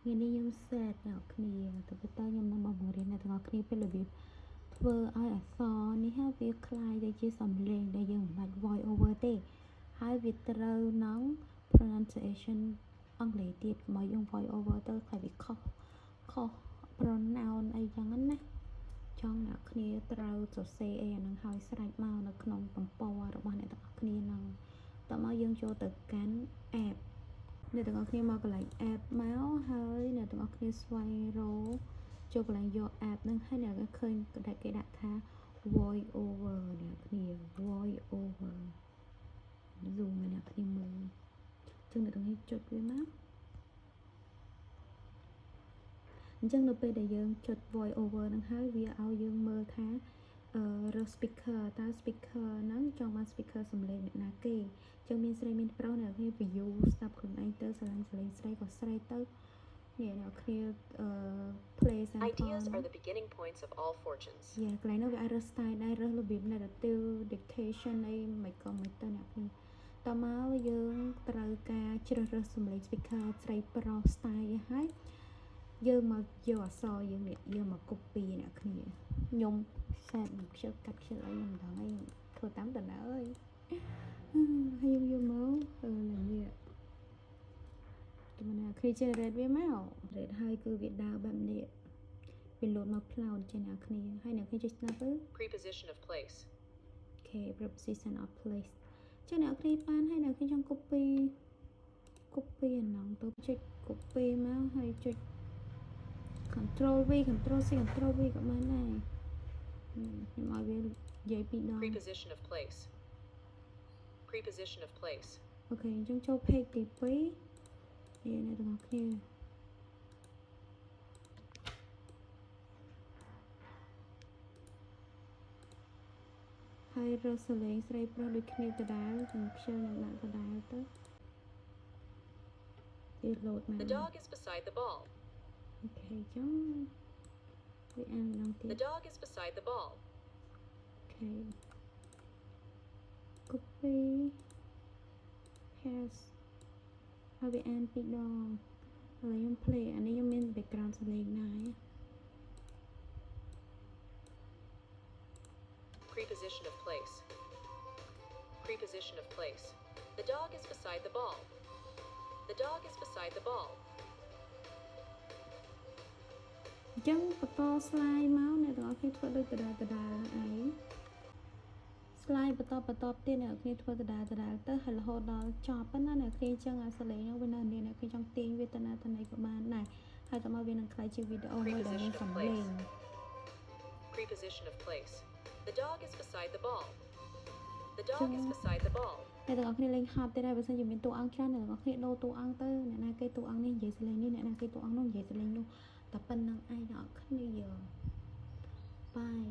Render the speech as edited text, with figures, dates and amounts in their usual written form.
ngày nay nhung set nào kia từ bây giờ nhung nằm ở đây này từ ngọc kiaเป็นระเบียบធ្វើឲ្យអក្សរនេះវាคล้ายទៅជាសំឡេងដែលយើងមិនបាច់ voice over ទេហើយវាត្រូវនឹង pronunciation អង់គ្លេសទៀតកុំឲ្យយើង voice over ទៅខ្លាចវាខុស pronoun អីចឹងណាចង់អ្នកគ្នាត្រូវសរសេរអីអានឹងឲ្យស្រេចមកនៅក្នុងទំព័ររបស់អ្នកទាំងអស់គ្នានឹងតោះមកយើងចូលទៅកាន់ app អ្នកទាំងអស់គ្នាមកកន្លែង app មកហើយអ្នកទាំងអស់គ្នាស្វែងរកចូលកន្លែងយក app ហ្នឹងហើយអ្នកឃើញគេដាក់ថា voice over អ្នកគ្នា voice over zoom អ្នកគ្នាមើលចឹងអ្នកទាំងនេះចុចវាមកអញ្ចឹងនៅពេលដែលយើងចុច voice over ហ្នឹងហើយវាឲ្យយើងមើលថារើស speaker តើ speaker ហ្នឹងចង់បាន speaker សំឡេងអ្នកណាគេចឹងមានស្រីមានប្រុសអ្នកគ្នា view ស្ដាប់ខ្លួនឯងទៅស្រឡាញ់ស្រីស្រីក៏ស្រែកទៅនេះអ្នកគ្នាplay sample Ideas are the beginning points of all fortunes យ៉ាកន្លែងនោះវាអាចរើស style ដែររើសរបៀប narrative dictation អីមិនក៏មិនទៅអ្នកគ្នាតមកយើងត្រូវការជ្រើសរើសសំឡេង speaker ស្រីប្រុស style ហើយយើងមកយកអក្សរយើងនេះយើងមក copy អ្នកគ្នាខ្ញុំ set នឹងខ្ជិលកាត់ខ្ជិលអីមិនដឹងអីធ្វើតាមតើអើយហើយយកមកឡើងនេះទៅណាគ្នា generate វាមក generate ហើយគឺវាដើរបែបនេះវាលោតមក cloud ចេះអ្នកគ្នាហើយអ្នកគ្នាចុចស្ដាប់ទៅ preposition of place អូខេ preposition of place ចឹងអ្នកគ្នាបានហើយអ្នកគ្នាចង់ copy អាហ្នឹងទៅចុច copy មកហើយចុច control V control C control V ក៏បានដែរខ្ញុំឲ្យវានិយាយពីរដង preposition of place អូខេអញ្ចឹងចូល page ទី2នេះអ្នកទាំងអស់គ្នាហើយរកសលេងស្រីប្រុសដូចគ្នាដដែលខ្ញុំខ្ជិលនឹងដាក់ដដែលទៅវា load មក The dog is beside the ball អូខេចឹងវាអានម្ដងទៀត The dog is beside the ball អូខេ copy paste ហើយវាអានពីរដងហើយខ្ញុំ play អានេះខ្ញុំមាន background សលេងដែរ preposition of place The dog is beside the ball The dog is beside the ball អញ្ចឹងបន្ត slide មកអ្នកទាំងអស់គ្នាធ្វើដូចដដែលឯង slide បន្តទៀតអ្នកគ្នាធ្វើដដែលទៅហើយរហូតដល់ចប់ប៉ុណ្ណាអ្នកគ្នាអញ្ចឹងអាសលេងនោះវានៅអ្នកគ្នាចង់ទាញវាទៅណាទៅណីក៏បានដែរហើយតើមកវានឹងខ្លាយជាវីដេអូមួយដែលមានសំឡេង preposition of place The dog is beside the ball The dog is beside the ball អ្នកទាំងអស់គ្នាលេងហត់ទេដែរបើសិនជាមានតួអង្គច្រើនអ្នកទាំងអស់គ្នាដូរតួអង្គទៅអ្នកណាគេតួអង្គនេះនិយាយសលេងនេះអ្នកណាគេតួអង្គនោះនិយាយសលេងនោះតែប៉ុណ្្នឹងឯងអ្នកគ្នាបាយ